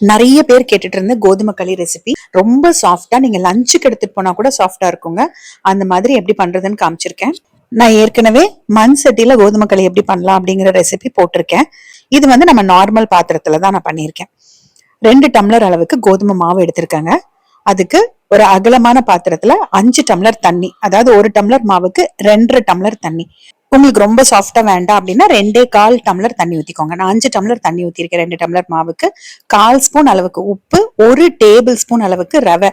நிறைய பேர் கேட்டுட்டு இருந்த கோதுமை களி ரெசிபி ரொம்ப சாஃப்டா, நீங்க லஞ்சுக்கு எடுத்துட்டு போனா கூட சாஃப்டா இருக்குங்க. அந்த மாதிரி எப்படி பண்றதுன்னு காமிச்சிருக்கேன். நான் ஏற்கனவே மண் சட்டியில கோதுமை களி எப்படி பண்ணலாம் அப்படிங்கிற ரெசிபி போட்டிருக்கேன். இது வந்து நம்ம நார்மல் பாத்திரத்துல தான் நான் பண்ணியிருக்கேன். 2 டம்ளர் அளவுக்கு கோதுமை மாவு எடுத்திருக்கேங்க. அதுக்கு ஒரு அகலமான பாத்திரத்துல 5 டம்ளர் தண்ணி, அதாவது 1 டம்ளர் மாவுக்கு 2.5 டம்ளர் தண்ணி. உங்களுக்கு ரொம்ப சாஃப்டா வேண்டாம் அப்படின்னா 2.25 டம்ளர் தண்ணி ஊத்திக்கோங்க. நான் 5 டம்ளர் தண்ணி ஊத்திருக்கேன் 2 டம்ளர் மாவுக்கு. 1/4 ஸ்பூன் அளவுக்கு உப்பு, 1 டேபிள் ஸ்பூன் அளவுக்கு ரவை,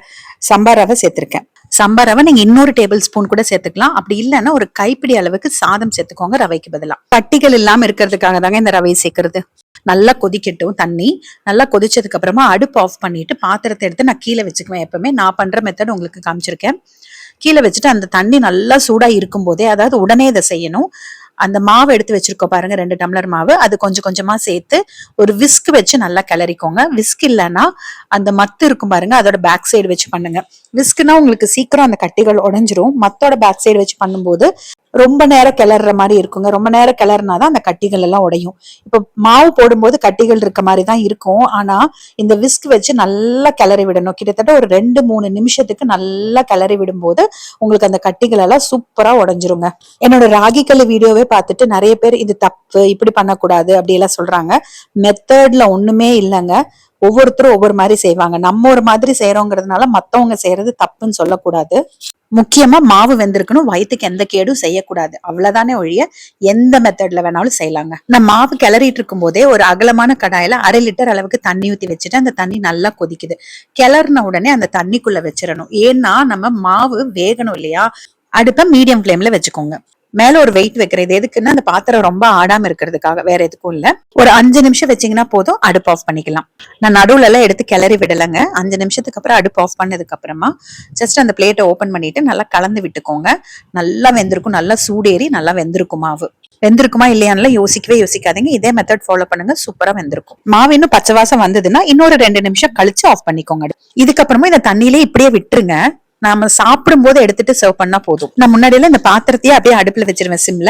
சம்பா ரவை சேர்த்திருக்கேன். சம்பா ரவை நீங்க இன்னொரு டேபிள் ஸ்பூன் கூட சேர்த்துக்கலாம். அப்படி இல்லைன்னா ஒரு கைப்பிடி அளவுக்கு சாதம் சேர்த்துக்கோங்க ரவைக்கு பதிலா. கட்டிகள் இல்லாம இருக்கிறதுக்காக தாங்க இந்த ரவையை சேர்க்கறது. நல்லா கொதிக்கட்டும் தண்ணி. நல்லா கொதிச்சதுக்கு அப்புறமா அடுப்பு ஆஃப் பண்ணிட்டு பாத்திரத்தை எடுத்து நான் கீழே வச்சுக்குவேன். எப்பவுமே நான் பண்ற மெத்தட் உங்களுக்கு காமிச்சிருக்கேன். கீழே வச்சுட்டு அந்த தண்ணி நல்லா சூடா இருக்கும் போதே, அதாவது உடனே இதை செய்யணும். அந்த மாவு எடுத்து வச்சிருக்கோம் பாருங்க, 2 டம்ளர் மாவு, அது கொஞ்சம் கொஞ்சமா சேர்த்து ஒரு விஸ்க் வச்சு நல்லா கிளறிக்கோங்க. விஸ்க் இல்லைன்னா அந்த மத்து இருக்கும் பாருங்க, அதோட பேக் சைடு வச்சு பண்ணுங்க. விஸ்க்னா உங்களுக்கு சீக்கிரம் அந்த கட்டிகள் உடைஞ்சிரும். மத்தோட பேக் சைடு வச்சு பண்ணும்போது ரொம்ப நேரம் கிளற மாதிரி இருக்குங்க. ரொம்ப நேரம் கிளறினாதான் அந்த கட்டிகள் எல்லாம் உடையும். இப்ப மாவு போடும்போது கட்டிகள் இருக்க மாதிரி தான் இருக்கும். ஆனா இந்த விஸ்க் வச்சு நல்லா கிளறி விடணும். கிட்டத்தட்ட ஒரு 2-3 நிமிஷத்துக்கு நல்லா கிளறி விடும்போது உங்களுக்கு அந்த கட்டிகள் எல்லாம் சூப்பரா உடைஞ்சிருங்க. என்னோட ராகி களி வீடியோவே பார்த்துட்டு நிறைய பேர் இது தப்பு, இப்படி பண்ணக்கூடாது அப்படி எல்லாம் சொல்றாங்க. மெத்தட்ல ஒண்ணுமே இல்லைங்க. ஒவ்வொருத்தரும் ஒவ்வொரு மாதிரி செய்வாங்க. நம்ம ஒரு மாதிரி செய்யறோங்கிறதுனால மத்தவங்க செய்யறது தப்புன்னு சொல்லக்கூடாது. முக்கியமா மாவு வெந்திருக்கணும், வயிற்றுக்கு எந்த கேடும் செய்யக்கூடாது. அவ்வளவுதானே ஒழிய எந்த மெத்தட்ல வேணாலும் செய்யலாங்க. நான் மாவு கிளறிட்டு இருக்கும் போதே ஒரு அகலமான கடாயில 1/2 லிட்டர் அளவுக்கு தண்ணி ஊத்தி வச்சுட்டு அந்த தண்ணி நல்லா கொதிக்குது. கிளறின உடனே அந்த தண்ணிக்குள்ள வச்சிடணும். ஏன்னா நம்ம மாவு வேகணும் இல்லையா. அடுப்ப மீடியம் ஃபிளேம்ல வச்சுக்கோங்க. மேல ஒரு வெயிட் வைக்கிறது எதுக்குன்னா அந்த பாத்திரம் ரொம்ப ஆடாம இருக்கிறதுக்காக, வேற எதுக்கும் இல்ல. ஒரு 5 நிமிஷம் வச்சீங்கன்னா போதும், அடுப்பு ஆஃப் பண்ணிக்கலாம். நான் நடுவுல எல்லாம் எடுத்து கிளறி விடலைங்க. 5 நிமிஷத்துக்கு அப்புறம் அடுப்பு ஆஃப் பண்ணதுக்கு அப்புறமா ஜஸ்ட் அந்த பிளேட்டை ஓபன் பண்ணிட்டு நல்லா கலந்து விட்டுக்கோங்க. நல்லா வெந்திருக்கும், நல்லா சூடேறி நல்லா வெந்திருக்கும் மாவு. வெந்திருக்குமா இல்லையான்னு யோசிக்கவே யோசிக்காதீங்க. இதே மெத்தட் ஃபாலோ பண்ணுங்க, சூப்பரா வெந்திருக்கும். மாவு இன்னும் பச்சை வாசம் வந்ததுன்னா இன்னொரு 2 நிமிஷம் கழிச்சு ஆஃப் பண்ணிக்கோங்க. இதுக்கப்புறமா இந்த தண்ணியிலே இப்படியே விட்டுருங்க. நாம சாப்பிடும் போது எடுத்துட்டு சர்வ் பண்ணா போதும். நான் முன்னாடி எல்லாம் இந்த பாத்திரத்தையே அப்படியே அடுப்புல வச்சிருவேன் சிம்ல.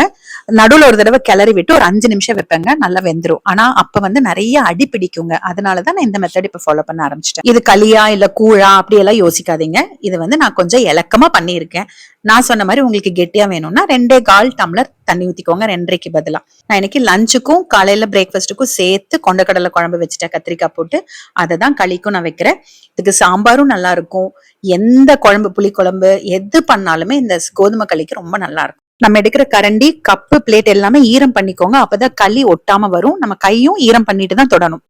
நடுவுல ஒரு தடவை கிளறி விட்டு ஒரு 5 நிமிஷம் வைப்பேங்க, நல்லா வெந்துரும். ஆனா அப்ப வந்து நிறைய அடி பிடிக்குங்க. அதனாலதான் நான் இந்த மெத்தட் இப்ப ஃபாலோ பண்ண ஆரம்பிச்சிட்டேன். இது களியா இல்ல கூழா அப்படி எல்லாம் யோசிக்காதீங்க. இது வந்து நான் கொஞ்சம் இலக்கமா பண்ணியிருக்கேன். நான் சொன்ன மாதிரி உங்களுக்கு கெட்டியா வேணும்னா 2.25 டம்ளர் தண்ணி ஊத்திக்கோங்க, 2.5க்கு பதிலா. நான் இன்னைக்கு லஞ்சுக்கும் காலையில பிரேக்ஃபாஸ்ட்டுக்கும் சேர்த்து கொண்டக்கடலை குழம்பு வச்சுட்டேன், கத்திரிக்காய் போட்டு. அதை தான் களிக்கும் நான் வைக்கிறேன். இதுக்கு சாம்பாரும் நல்லா இருக்கும். எந்த குழம்பு, புளி குழம்பு எது பண்ணாலுமே இந்த கோதுமை களிக்கு ரொம்ப நல்லா இருக்கும். நம்ம எடுக்கிற கரண்டி, கப்பு, பிளேட் எல்லாமே ஈரம் பண்ணிக்கோங்க. அப்பதான் களி ஒட்டாம வரும். நம்ம கையும் ஈரம் பண்ணிட்டு தான் தொடணும்.